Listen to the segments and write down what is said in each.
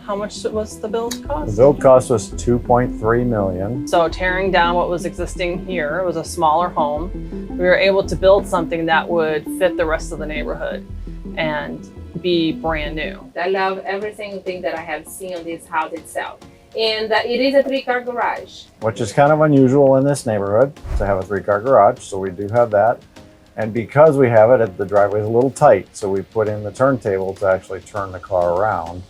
How much was the build The cost? build cost was $2.3 million. So tearing down what was existing here, it was a smaller home. We were able to build something that would fit the rest of the neighborhood and be brand new. I love every single thing that I have seen on this house itself. And it is a 3-car garage. Which is kind of unusual in this neighborhood to have a 3-car garage, so we do have that. And because we have it, the driveway is a little tight, so we put in the turntable to actually turn the car around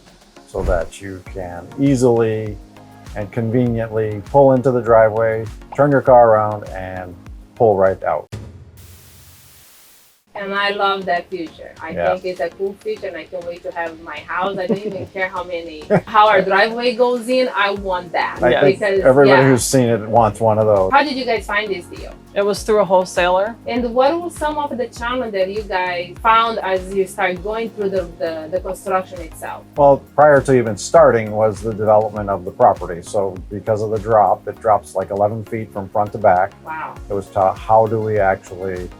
so that you can easily and conveniently pull into the driveway, turn your car around, and pull right out. And I love that feature. I Yeah. think it's a cool feature and I can't wait to have in my house. I don't even care how our driveway goes in. I want that. I think everybody who's seen it wants one of those. How did you guys find this deal? It was through a wholesaler. And what was some of the challenge that you guys found as you start going through the construction itself? Well, prior to even starting was the development of the property. So because of the drop, it drops like 11 feet from front to back. Wow. It was taught, how do we actually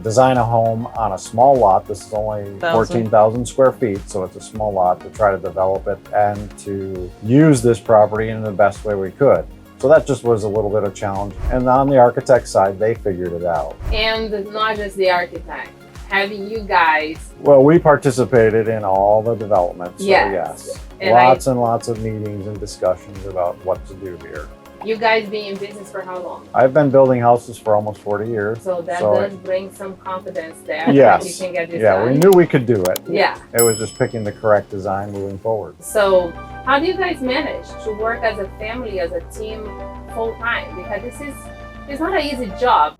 design a home on a small lot. This is only 14,000 square feet, so it's a small lot, to try to develop it and to use this property in the best way we could. So that just was a little bit of challenge. And on the architect side, they figured it out. And not just the architect, having you guys. Well, we participated in all the development, so yes. And lots and lots of meetings and discussions about what to do here. You guys been in business for how long? I've been building houses for almost 40 years. So that does bring some confidence there. Yes. That you can get this yeah, done. we knew we could do it. Yeah. It was just picking the correct design moving forward. So how do you guys manage to work as a family, as a team, full time? Because it's not an easy job.